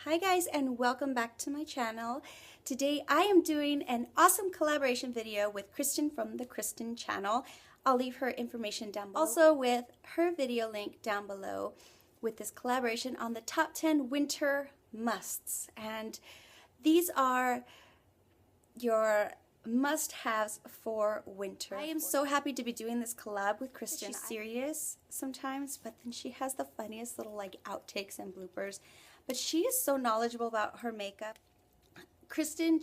Hi guys, and welcome back to my channel. Today I am doing an awesome collaboration video with Kristen from the Kristen channel. I'll leave her information down below. Also with her video link down below with this collaboration on the top 10 winter musts. And these are your must-haves for winter. I am so happy to be doing this collab with Kristen. She's serious sometimes, but then she has the funniest little like outtakes and bloopers. But she is so knowledgeable about her makeup. Kristen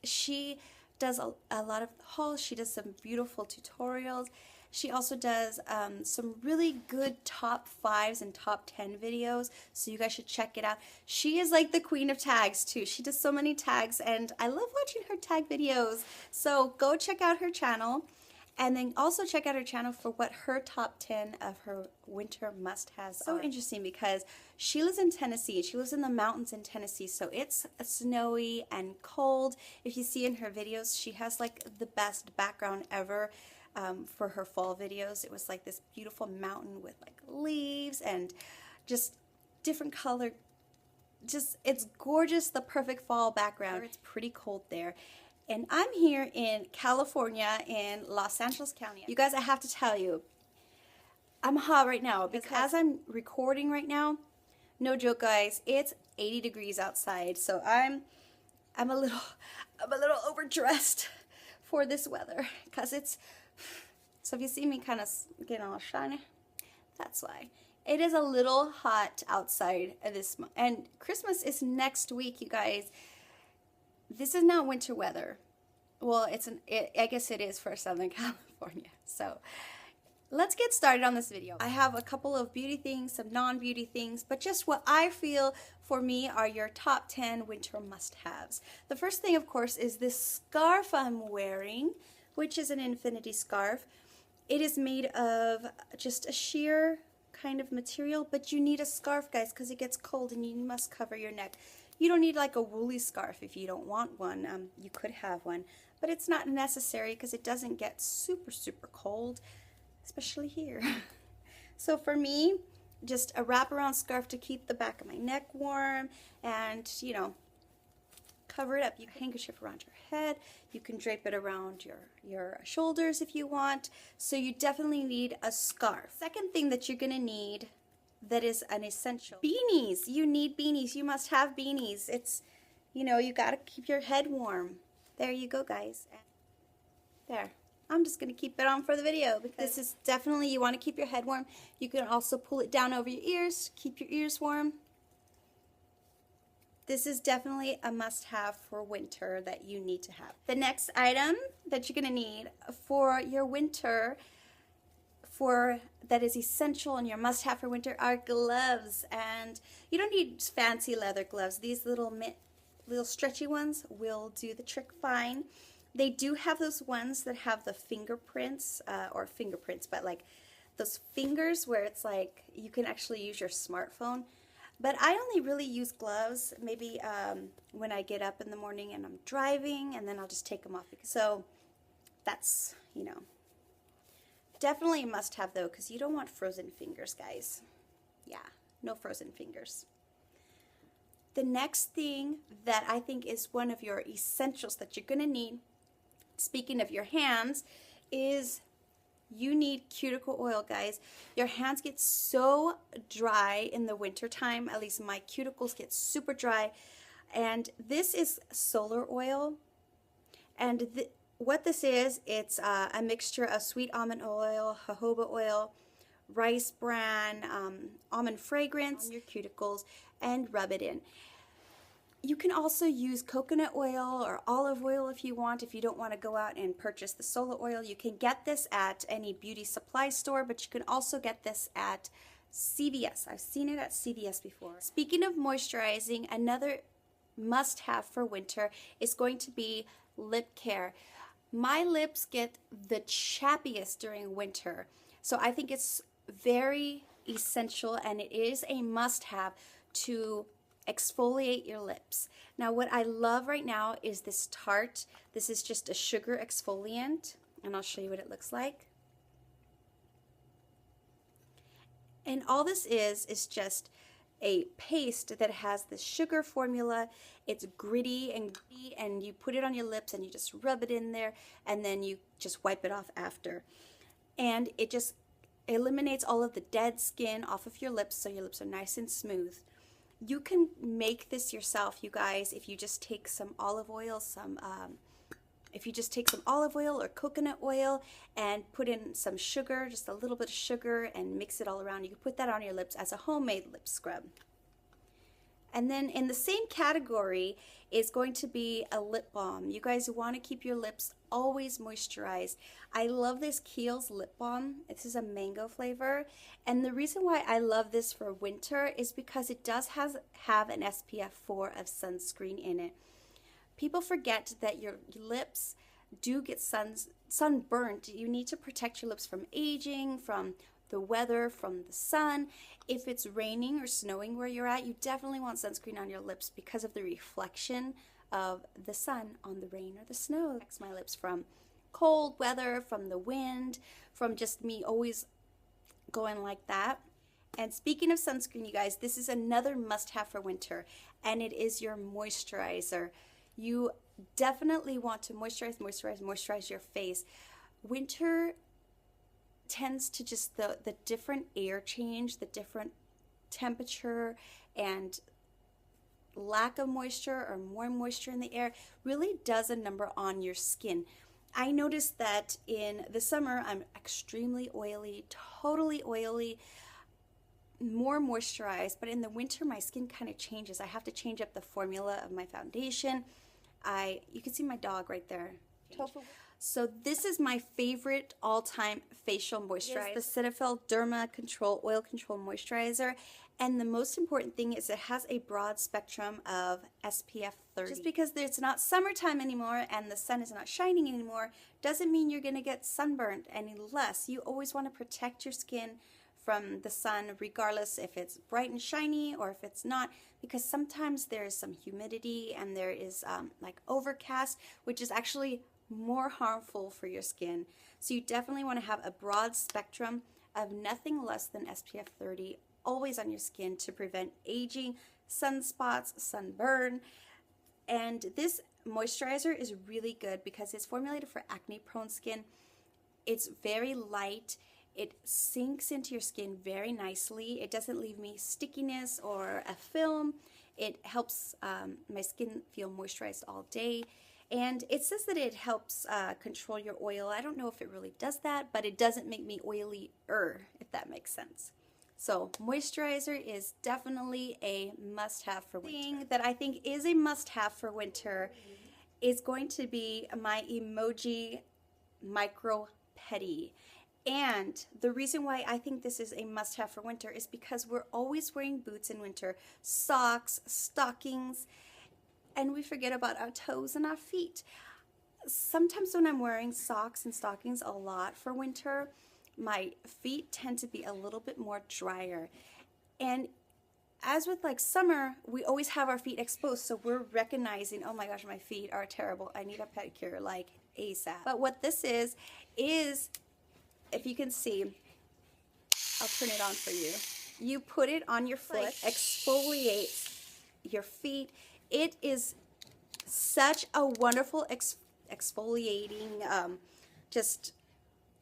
she does a lot of hauls. She does some beautiful tutorials. She also does some really good top 5s and top 10 videos, so you guys should check it out. She is like the queen of tags too. She does so many tags and I love watching her tag videos. So go check out her channel, and then also check out her channel for what her top 10 of her winter must-haves are. So interesting because she lives in Tennessee. She lives in the mountains in Tennessee, so it's snowy and cold. If you see in her videos, she has like the best background ever. For her fall videos, it was like this beautiful mountain with like leaves and just different color. It's gorgeous, the perfect fall background. It's pretty cold there. And I'm here in California in Los Angeles County. You guys, I have to tell you, I'm hot right now because as I'm recording right now, no joke guys, it's 80 degrees outside. So I'm a little overdressed for this weather because it's, so if you see me kind of getting all shiny, that's why. It is a little hot outside this month, and Christmas is next week, you guys. This is not winter weather. Well, I guess it is for Southern California. So let's get started on this video. I have a couple of beauty things, some non-beauty things, but just what I feel for me are your top 10 winter must-haves. The first thing, of course, is this scarf I'm wearing, which is an infinity scarf. It is made of just a sheer kind of material, but you need a scarf, guys, because it gets cold and you must cover your neck. You don't need like a woolly scarf if you don't want one. You could have one, but it's not necessary because it doesn't get super, super cold, especially here. So for me, just a wraparound scarf to keep the back of my neck warm and, you know, cover it up. You can handkerchief around your head. You can drape it around your shoulders if you want. So you definitely need a scarf. Second thing that you're going to need that is an essential. Beanies. You need beanies. You must have beanies. It's, you know, you got to keep your head warm. There you go, guys. There. I'm just going to keep it on for the video because this is definitely, you want to keep your head warm. You can also pull it down over your ears, keep your ears warm. This is definitely a must-have for winter that you need to have. The next item that you're going to need for your winter, that is essential and your must-have for winter, are gloves. And you don't need fancy leather gloves. These little stretchy ones will do the trick fine. They do have those ones that have the fingerprints, but like those fingers where it's like you can actually use your smartphone. But I only really use gloves maybe when I get up in the morning and I'm driving, and then I'll just take them off. So that's, you know, definitely a must-have though, because you don't want frozen fingers, guys. Yeah, no frozen fingers. The next thing that I think is one of your essentials that you're going to need, speaking of your hands, is you need cuticle oil, guys. Your hands get so dry in the winter time. At least my cuticles get super dry. And this is solar oil. And what this is, it's a mixture of sweet almond oil, jojoba oil, rice bran, almond fragrance on your cuticles, and rub it in. You can also use coconut oil or olive oil if you want. If you don't want to go out and purchase the solar oil, you can get this at any beauty supply store, but you can also get this at CVS. I've seen it at CVS before. Speaking of moisturizing, another must-have for winter is going to be lip care. My lips get the chappiest during winter, so I think it's very essential and it is a must-have to exfoliate your lips. Now what I love right now is this Tarte. This is just a sugar exfoliant, and I'll show you what it looks like. And all this is just a paste that has the sugar formula. It's gritty, and you put it on your lips and you just rub it in there, and then you just wipe it off after. And it just eliminates all of the dead skin off of your lips, so your lips are nice and smooth. You can make this yourself, you guys, if you just take some olive oil, or coconut oil and put in some sugar, just a little bit of sugar, and mix it all around. You can put that on your lips as a homemade lip scrub. And then in the same category is going to be a lip balm. You guys want to keep your lips always moisturized. I love this Kiehl's lip balm. This is a mango flavor. And the reason why I love this for winter is because it does have an SPF 4 of sunscreen in it. People forget that your lips do get sunburnt. You need to protect your lips from aging, from the weather, from the sun. If it's raining or snowing where you're at, you definitely want sunscreen on your lips because of the reflection of the sun on the rain or the snow. It protects my lips from cold weather, from the wind, from just me always going like that. And speaking of sunscreen, you guys, this is another must-have for winter, and it is your moisturizer. You definitely want to moisturize your face. Winter tends to just the different air change, the different temperature and lack of moisture or more moisture in the air really does a number on your skin. I noticed that in the summer I'm extremely oily, totally oily, more moisturized, but in the winter my skin kind of changes. I have to change up the formula of my foundation. You can see my dog right there. So this is my favorite all-time facial moisturizer, the Cetaphil Derma Control Oil Control Moisturizer. And the most important thing is it has a broad spectrum of SPF 30. Just because it's not summertime anymore and the sun is not shining anymore doesn't mean you're going to get sunburned any less. You always want to protect your skin from the sun, regardless if it's bright and shiny or if it's not, because sometimes there's some humidity and there is like overcast, which is actually more harmful for your skin. So you definitely want to have a broad spectrum of nothing less than SPF 30 always on your skin to prevent aging, sunspots, sunburn. And this moisturizer is really good because it's formulated for acne prone skin. It's very light. It sinks into your skin very nicely. It doesn't leave me stickiness or a film. It helps my skin feel moisturized all day. And it says that it helps control your oil. I don't know if it really does that, but it doesn't make me oily-er, if that makes sense. So moisturizer is definitely a must-have for winter. Thing that I think is a must-have for winter is going to be my Emoji Micro Pedi. And the reason why I think this is a must-have for winter is because we're always wearing boots in winter, socks, stockings, and we forget about our toes and our feet. Sometimes when I'm wearing socks and stockings a lot for winter, my feet tend to be a little bit more drier. And as with like summer, we always have our feet exposed, so we're recognizing, oh my gosh, my feet are terrible. I need a pedicure like ASAP. But what this is, if you can see, I'll turn it on for you. You put it on your foot, exfoliates your feet. It is such a wonderful exfoliating, just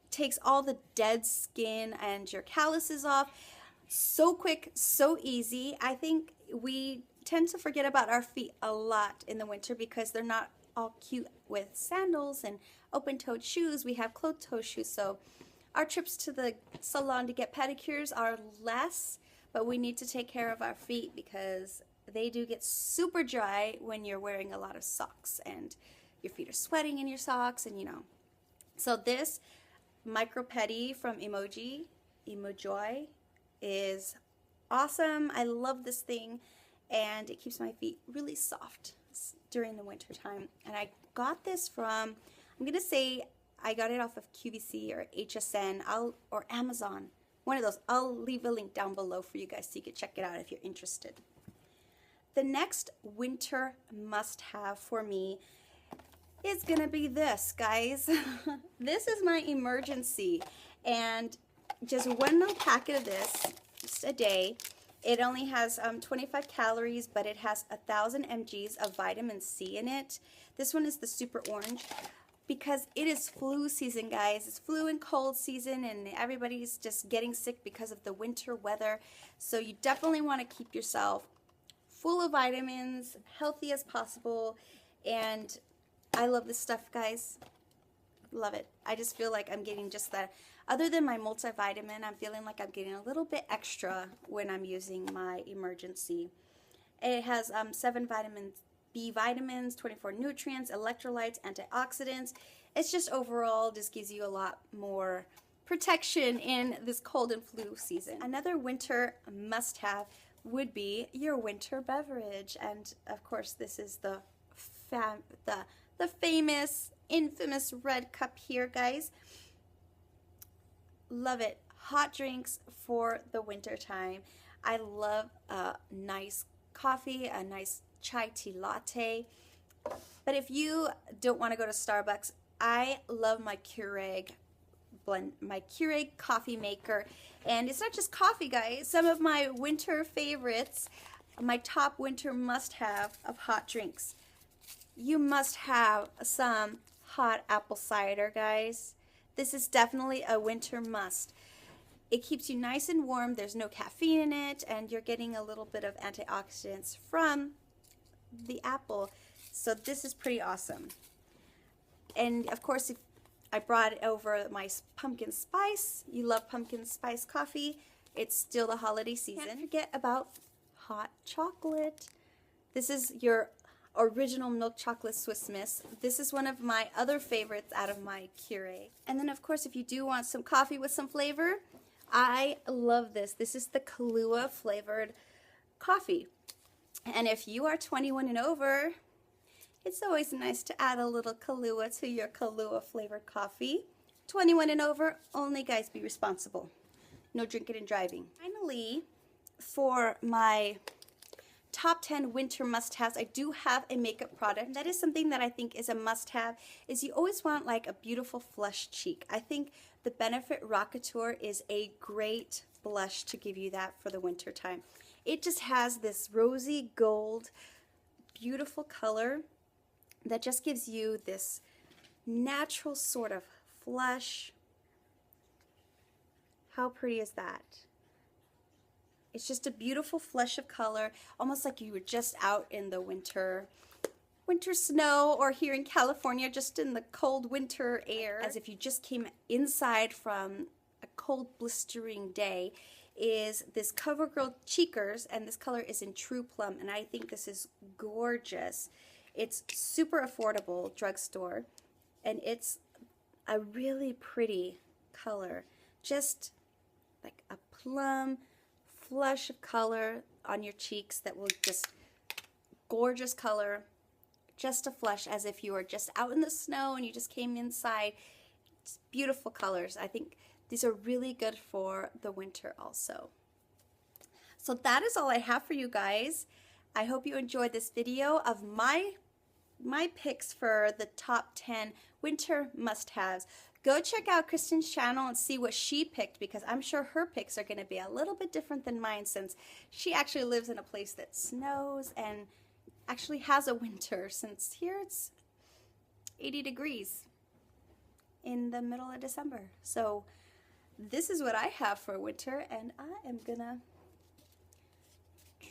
takes all the dead skin and your calluses off. So quick, so easy. I think we tend to forget about our feet a lot in the winter because they're not all cute with sandals and open-toed shoes. We have closed-toe shoes, so our trips to the salon to get pedicures are less, but we need to take care of our feet because they do get super dry when you're wearing a lot of socks and your feet are sweating in your socks, and you know. So this Micro Pedi from Emoji is awesome. I love this thing, and it keeps my feet really soft during the winter time. And I got this from, I'm gonna say I got it off of QVC or HSN or Amazon, one of those. I'll leave a link down below for you guys so you can check it out if you're interested. The next winter must-have for me is gonna be this, guys. This is my Emergen-C, and just one little packet of this, just a day, It only has 25 calories, but it has 1,000 mgs of vitamin C in it. This one is the super orange because it is flu season, guys. It's flu and cold season, and everybody's just getting sick because of the winter weather. So you definitely want to keep yourself full of vitamins, healthy as possible, and I love this stuff, guys. Love it. I just feel like I'm getting just that. Other than my multivitamin, I'm feeling like I'm getting a little bit extra when I'm using my Emergen-C. It has 7 B vitamins, 24 nutrients, electrolytes, antioxidants. It's just overall just gives you a lot more protection in this cold and flu season. Another winter must-have would be your winter beverage, and of course this is the famous, infamous red cup here, guys. Love it. Hot drinks for the winter time. I love a nice coffee, a nice chai tea latte. But if you don't want to go to Starbucks, I love my Keurig blend, my Keurig coffee maker. And it's not just coffee, guys. Some of my winter favorites, my top winter must-have of hot drinks. You must have some hot apple cider, guys. This is definitely a winter must. It keeps you nice and warm. There's no caffeine in it, and you're getting a little bit of antioxidants from the apple. So this is pretty awesome. And of course, if I brought over my pumpkin spice. You love pumpkin spice coffee. It's still the holiday season. Can't forget about hot chocolate. This is your original milk chocolate Swiss Miss. This is one of my other favorites out of my Keurig. And then of course, if you do want some coffee with some flavor, I love this. This is the Khlalua flavored coffee. And if you are 21 and over, it's always nice to add a little Khlalua to your Khlalua flavored coffee. 21 and over, only, guys, be responsible. No drinking and driving. Finally, for my top 10 winter must-haves, I do have a makeup product. That is something that I think is a must-have, is you always want like a beautiful flush cheek. I think the Benefit Rockateur is a great blush to give you that for the winter time. It just has this rosy gold, beautiful color that just gives you this natural sort of flush. How pretty is that? It's just a beautiful flush of color, almost like you were just out in the winter snow, or here in California, just in the cold winter air, as if you just came inside from a cold, blistering day. Is this Covergirl Cheekers, and this color is in True Plum, and I think this is gorgeous. It's super affordable drugstore, and it's a really pretty color, just like a plum flush of color on your cheeks that will just gorgeous color, just a flush as if you were just out in the snow and you just came inside. It's beautiful colors. I think these are really good for the winter also. So that is all I have for you guys. I hope you enjoyed this video of my picks for the top 10 winter must-haves. Go check out Kristen's channel and see what she picked, because I'm sure her picks are going to be a little bit different than mine, since she actually lives in a place that snows and actually has a winter, since here it's 80 degrees in the middle of December. So this is what I have for winter, and I am going to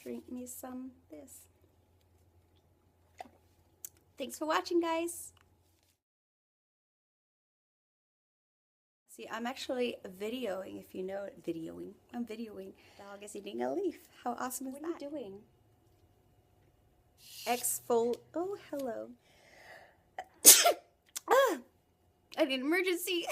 drink me some this. Thanks for watching, guys. See, I'm actually videoing, if you know it. Videoing. I'm videoing. Dog is eating a leaf. How awesome is that? What are you doing? Oh, hello. Ah, I need an emergency.